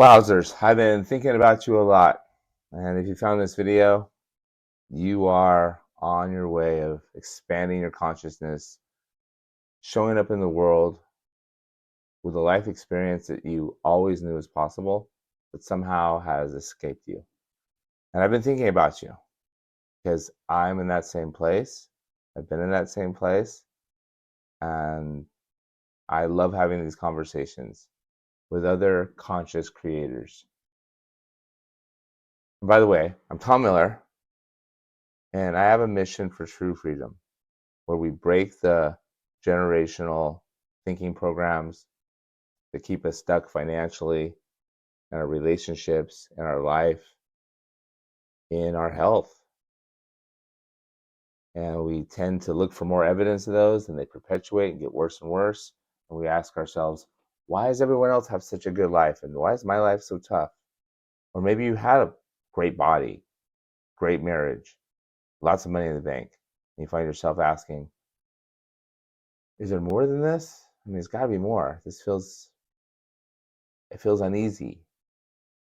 Wowzers, I've been thinking about you a lot. And if you found this video, you are on your way of expanding your consciousness, showing up in the world with a life experience that you always knew was possible, but somehow has escaped you. And I've been thinking about you because I'm in that same place. I've been in that same place. And I love having these conversations with other conscious creators. And by the way, I'm Tom Miller. And I have a mission for true freedom where we break the generational thinking programs that keep us stuck financially in our relationships, in our life, in our health. And we tend to look for more evidence of those and they perpetuate and get worse and worse. And we ask ourselves, why does everyone else have such a good life? And why is my life so tough? Or maybe you had a great body, great marriage, lots of money in the bank. And you find yourself asking, is there more than this? I mean, there's got to be more. It feels uneasy.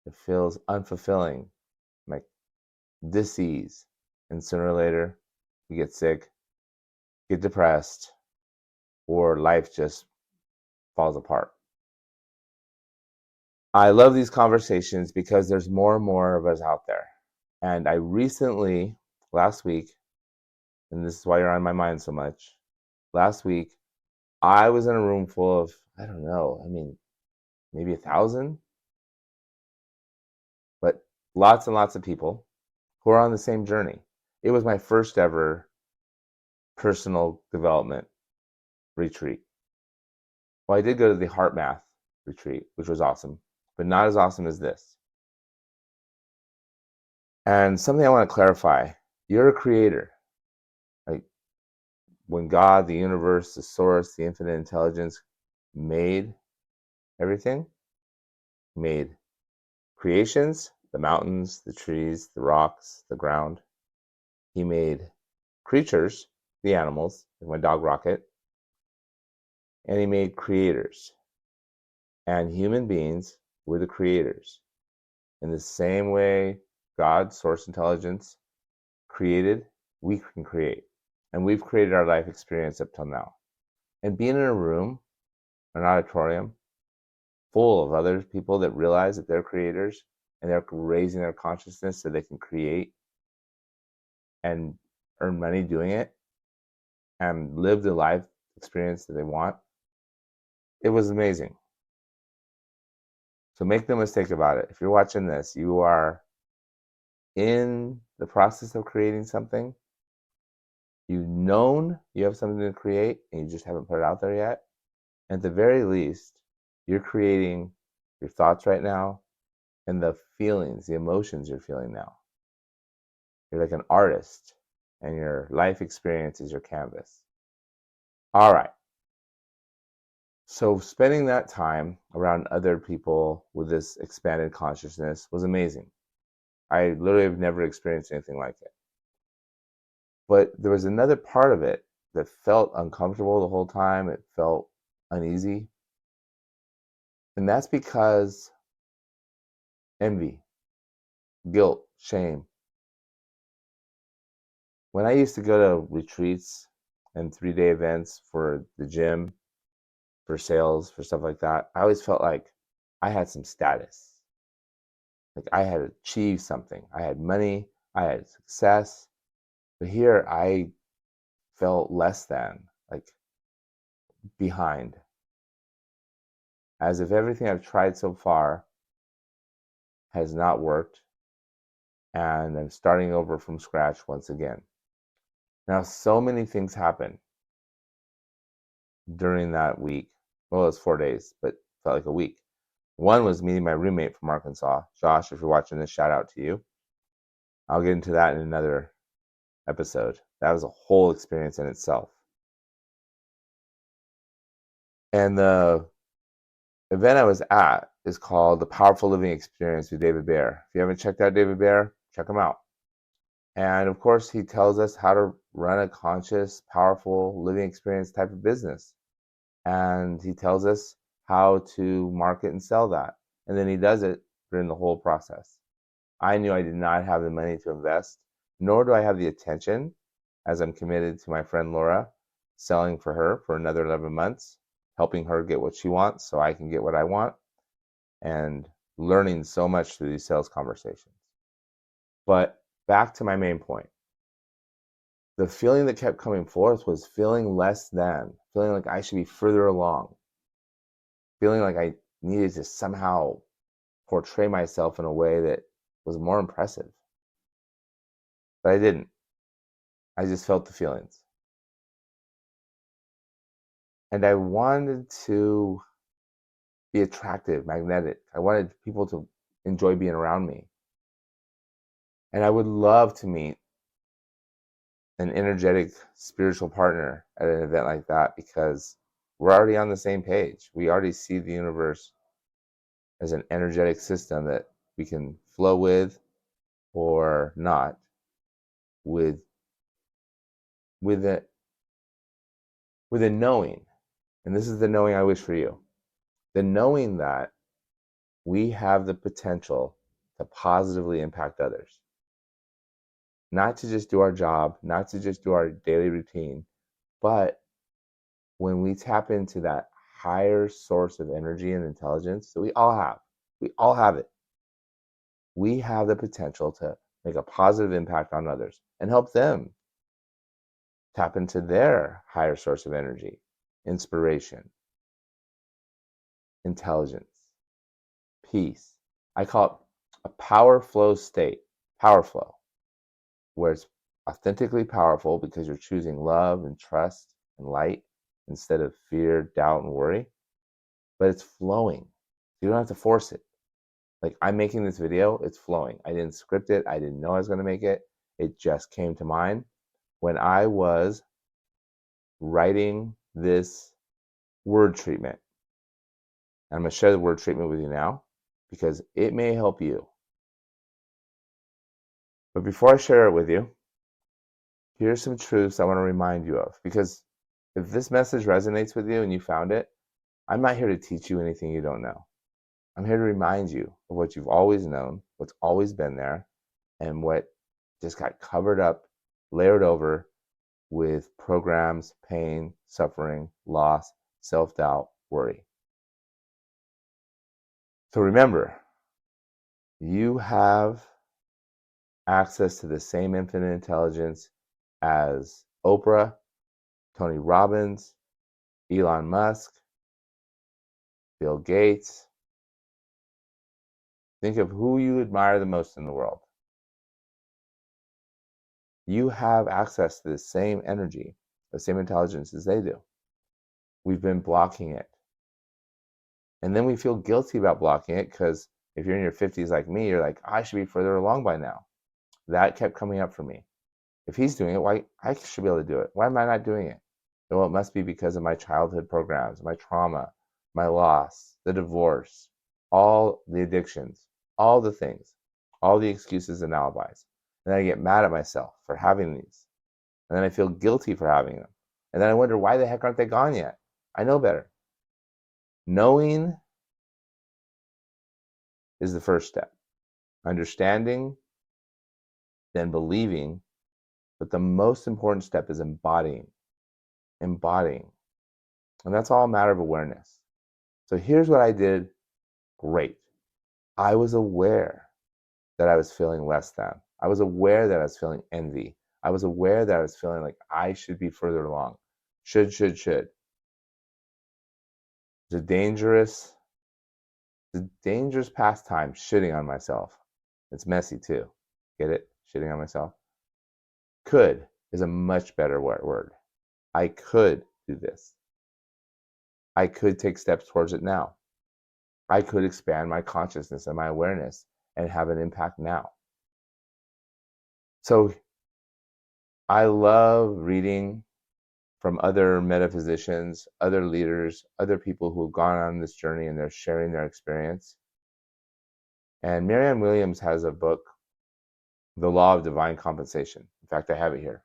It feels unfulfilling, like dis-ease. And sooner or later, we get sick, get depressed, or life just falls apart. I love these conversations because there's more and more of us out there. And I recently, last week, and this is why you're on my mind so much, last week, I was in a room full of, I don't know, maybe 1,000, but lots and lots of people who are on the same journey. It was my first ever personal development retreat. Well, I did go to the Heart Math retreat, which was awesome, but not as awesome as this. And something I want to clarify, you're a creator. Like when God, the universe, the source, the infinite intelligence made everything, made creations, the mountains, the trees, the rocks, the ground. He made creatures, the animals, like my dog Rocket, and he made creators. And human beings were the creators. In the same way God, source intelligence, created, we can create. And we've created our life experience up till now. And being in a room, an auditorium, full of other people that realize that they're creators and they're raising their consciousness so they can create and earn money doing it and live the life experience that they want, it was amazing. So make no mistake about it. If you're watching this, you are in the process of creating something. You've known you have something to create and you just haven't put it out there yet. At the very least, you're creating your thoughts right now and the feelings, the emotions you're feeling now. You're like an artist and your life experience is your canvas. All right. So spending that time around other people with this expanded consciousness was amazing. I literally have never experienced anything like it. But there was another part of it that felt uncomfortable the whole time. It felt uneasy. And that's because envy, guilt, shame. When I used to go to retreats and 3-day events for the gym, for sales, for stuff like that, I always felt like I had some status. Like I had achieved something. I had money, I had success. But here I felt less than, like behind. As if everything I've tried so far has not worked and I'm starting over from scratch once again. Now, so many things happened during that week. Well, it was 4 days, but felt like a week. One was meeting my roommate from Arkansas. Josh, if you're watching this, shout out to you. I'll get into that in another episode. That was a whole experience in itself. And the event I was at is called The Powerful Living Experience with David Baer. If you haven't checked out David Baer, check him out. And of course, he tells us how to run a conscious, powerful living experience type of business. And he tells us how to market and sell that. and then he does it during the whole process. I knew I did not have the money to invest, nor do I have the attention, as I'm committed to my friend Laura, selling for her for another 11 months, helping her get what she wants so I can get what I want, and learning so much through these sales conversations. But back to my main point. The feeling that kept coming forth was feeling less than, feeling like I should be further along, feeling like I needed to somehow portray myself in a way that was more impressive. But I didn't. I just felt the feelings. And I wanted to be attractive, magnetic. I wanted people to enjoy being around me. And I would love to meet an energetic spiritual partner at an event like that, because we're already on the same page. We already see the universe as an energetic system that we can flow with or not, with a knowing. And this is the knowing I wish for you. The knowing that we have the potential to positively impact others. Not to just do our job, not to just do our daily routine, but when we tap into that higher source of energy and intelligence that we all have it. We have the potential to make a positive impact on others and help them tap into their higher source of energy, inspiration, intelligence, peace. I call it a power flow state, power flow, where it's authentically powerful because you're choosing love and trust and light instead of fear, doubt, and worry. But it's flowing. You don't have to force it. Like, I'm making this video, it's flowing. I didn't script it. I didn't know I was going to make it. It just came to mind when I was writing this word treatment. And I'm going to share the word treatment with you now because it may help you. But before I share it with you, here's some truths I want to remind you of, because if this message resonates with you and you found it, I'm not here to teach you anything you don't know. I'm here to remind you of what you've always known, what's always been there, and what just got covered up, layered over with programs, pain, suffering, loss, self-doubt, worry. So remember, you have access to the same infinite intelligence as Oprah, Tony Robbins, Elon Musk, Bill Gates. Think of who you admire the most in the world. You have access to the same energy, the same intelligence as they do. We've been blocking it. And then we feel guilty about blocking it because if you're in your 50s like me, you're like, I should be further along by now. That kept coming up for me. If he's doing it, why I should be able to do it? Why am I not doing it? Well, it must be because of my childhood programs, my trauma, my loss, the divorce, all the addictions, all the things, all the excuses and alibis. And then I get mad at myself for having these. And then I feel guilty for having them. And then I wonder, why the heck aren't they gone yet? I know better. Knowing is the first step. Understanding, then believing. But the most important step is embodying. Embodying. And that's all a matter of awareness. So here's what I did great. I was aware that I was feeling less than. I was aware that I was feeling envy. I was aware that I was feeling like I should be further along. Should. It's a dangerous pastime, shitting on myself. It's messy too. Get it? Shitting on myself. Could is a much better word. I could do this. I could take steps towards it now. I could expand my consciousness and my awareness and have an impact now. So I love reading from other metaphysicians, other leaders, other people who have gone on this journey and they're sharing their experience. And Marianne Williams has a book, The Law of Divine Compensation. In fact, I have it here.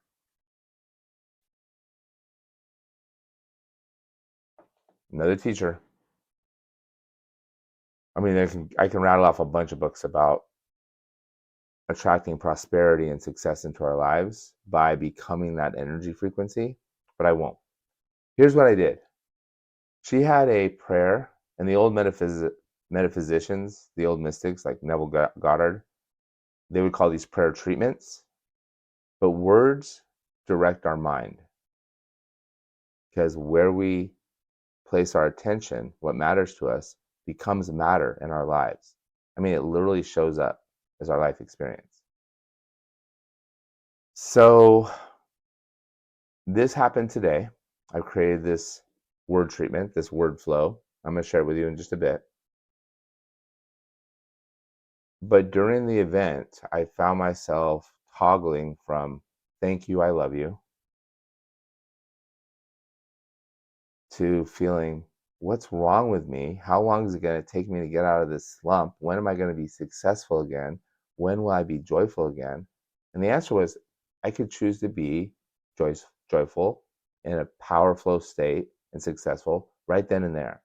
Another teacher. I mean, I can rattle off a bunch of books about attracting prosperity and success into our lives by becoming that energy frequency, but I won't. Here's what I did. She had a prayer, and the old metaphysicians, the old mystics like Neville Goddard, they would call these prayer treatments. But words direct our mind, because where we place our attention, what matters to us, becomes matter in our lives. I mean, it literally shows up as our life experience. So this happened today. I've created this word treatment, this word flow. I'm going to share it with you in just a bit. But during the event, I found myself toggling from thank you, I love you, to feeling what's wrong with me? How long is it going to take me to get out of this slump? When am I going to be successful again? When will I be joyful again? And the answer was I could choose to be joyful in a power flow state and successful right then and there.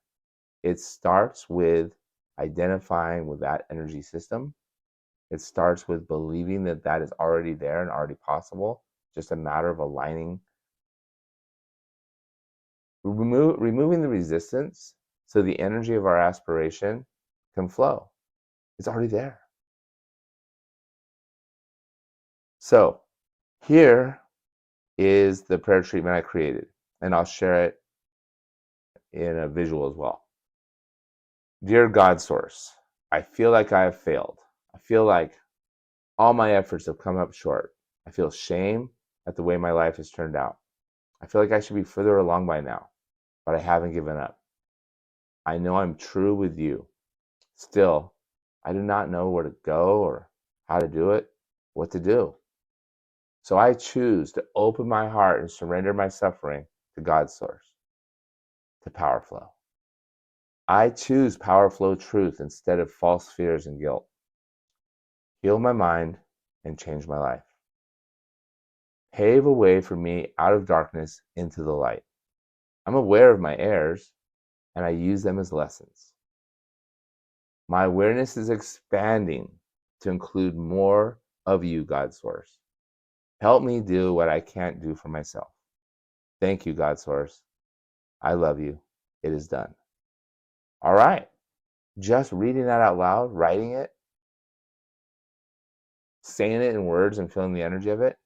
It starts with identifying with that energy system. It starts with believing that that is already there and already possible, just a matter of aligning, removing the resistance so the energy of our aspiration can flow. It's already there. So here is the prayer treatment I created, and I'll share it in a visual as well. Dear God Source, I feel like I have failed. I feel like all my efforts have come up short. I feel shame at the way my life has turned out. I feel like I should be further along by now, but I haven't given up. I know I'm true with you. Still, I do not know where to go or how to do it, what to do. So I choose to open my heart and surrender my suffering to God's source, to power flow. I choose power flow truth instead of false fears and guilt. Heal my mind and change my life. Pave a way for me out of darkness into the light. I'm aware of my errors and I use them as lessons. My awareness is expanding to include more of you, God Source. Help me do what I can't do for myself. Thank you, God Source. I love you. It is done. All right. Just reading that out loud, writing it, saying it in words and feeling the energy of it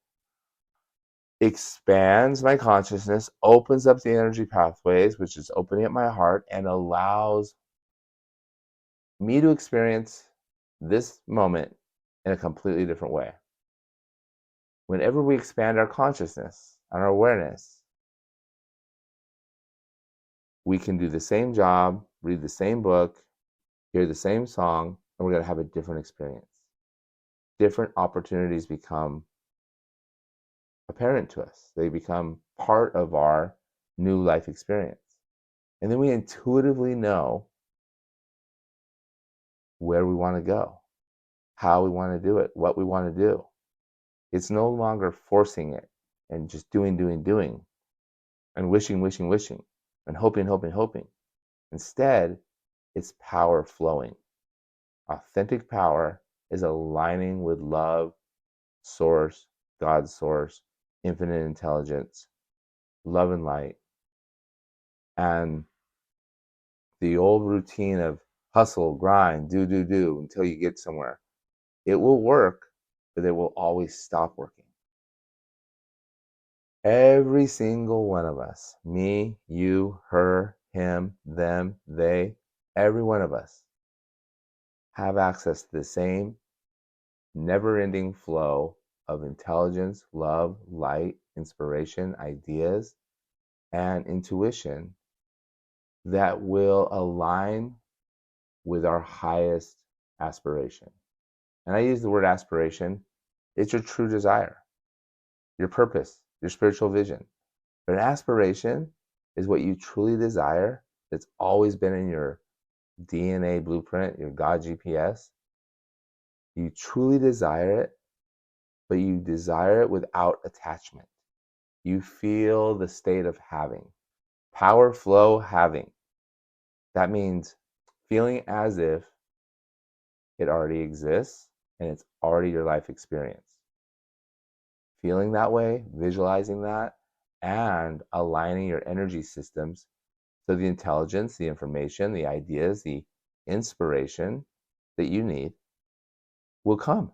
expands my consciousness, opens up the energy pathways, which is opening up my heart, and allows me to experience this moment in a completely different way. Whenever we expand our consciousness and our awareness, we can do the same job, read the same book, hear the same song, and we're going to have a different experience. Different opportunities become apparent to us. They become part of our new life experience. And then we intuitively know where we want to go, how we want to do it, what we want to do. It's no longer forcing it and just doing, and wishing, and hoping. Instead, it's power flowing. Authentic power is aligning with love, source, God's source, infinite intelligence, love and light. And the old routine of hustle, grind, do until you get somewhere. It will work, but it will always stop working. Every single one of us, me, you, her, him, them, they, every one of us have access to the same never-ending flow of intelligence, love, light, inspiration, ideas, and intuition that will align with our highest aspiration. And I use the word aspiration. It's your true desire, your purpose, your spiritual vision. But an aspiration is what you truly desire that's always been in your DNA blueprint, your God GPS. You truly desire it, but you desire it without attachment. You feel the state of having. Power flow having. That means feeling as if it already exists and it's already your life experience. Feeling that way, visualizing that, and aligning your energy systems so the intelligence, the information, the ideas, the inspiration that you need will come.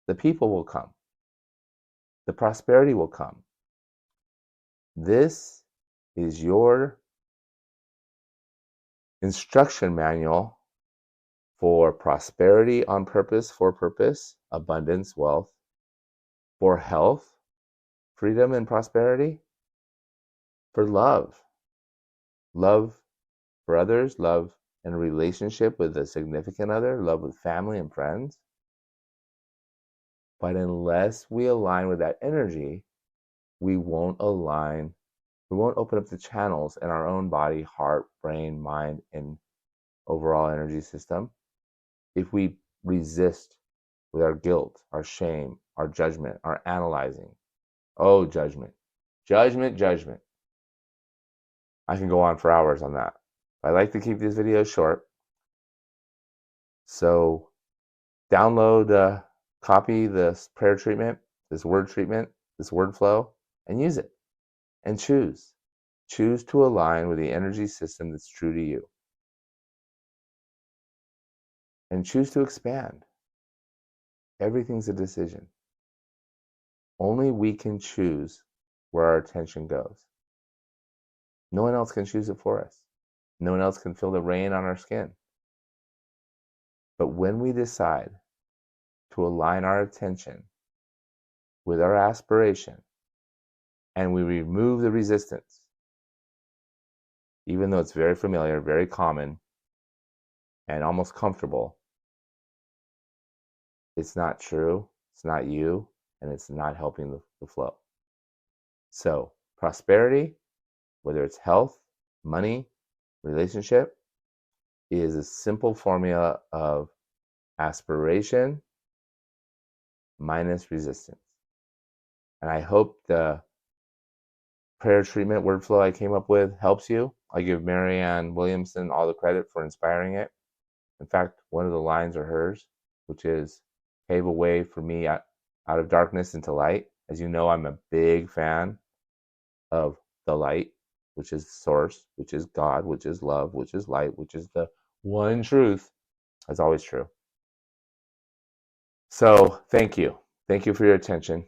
The people will come. The prosperity will come. This is your instruction manual for prosperity on purpose, for purpose, abundance, wealth, for health, freedom and prosperity, for love, love for others, love in a relationship with a significant other, love with family and friends. But unless we align with that energy, we won't align, we won't open up the channels in our own body, heart, brain, mind, and overall energy system if we resist with our guilt, our shame, our judgment, our analyzing. Oh, judgment, judgment, judgment. I can go on for hours on that. I like to keep these videos short. So download, copy this prayer treatment, this word treatment, this word flow, and use it. And choose. Choose to align with the energy system that's true to you. And choose to expand. Everything's a decision. Only we can choose where our attention goes. No one else can choose it for us. No one else can feel the rain on our skin. But when we decide to align our attention with our aspiration and we remove the resistance, even though it's very familiar, very common, and almost comfortable, it's not true, it's not you, and it's not helping the flow. So prosperity, whether it's health, money, relationship, is a simple formula of aspiration minus resistance. And I hope the prayer treatment word flow I came up with helps you. I give Marianne Williamson all the credit for inspiring it. In fact, one of the lines are hers, which is, pave a way for me out of darkness into light. As you know, I'm a big fan of the light, which is source, which is God, which is love, which is light, which is the one truth. That's always true. So thank you. Thank you for your attention.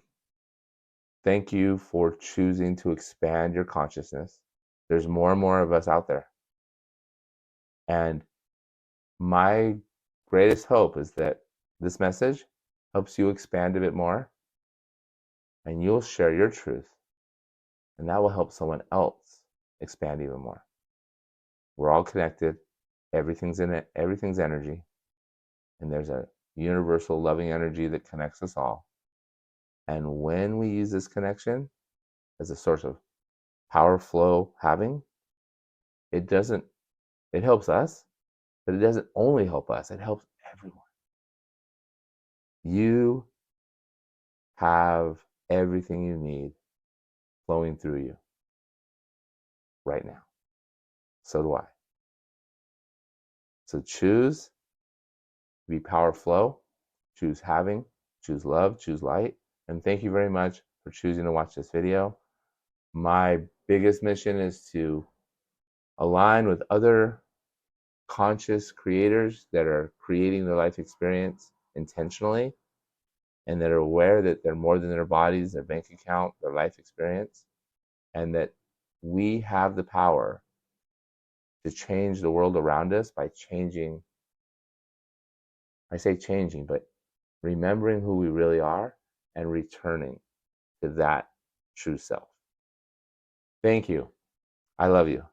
Thank you for choosing to expand your consciousness. There's more and more of us out there. And my greatest hope is that this message helps you expand a bit more, and you'll share your truth, and that will help someone else expand even more. We're all connected. Everything's in it. Everything's energy. And there's a universal loving energy that connects us all. And when we use this connection as a source of power flow having, it helps us, but it doesn't only help us, it helps everyone. You have everything you need flowing through you right now. So do I. So choose be power flow, choose having, choose love, choose light. And thank you very much for choosing to watch this video. My biggest mission is to align with other conscious creators that are creating their life experience intentionally and that are aware that they're more than their bodies, their bank account, their life experience, and that we have the power to change the world around us by changing, I say changing, but remembering who we really are and returning to that true self. Thank you. I love you.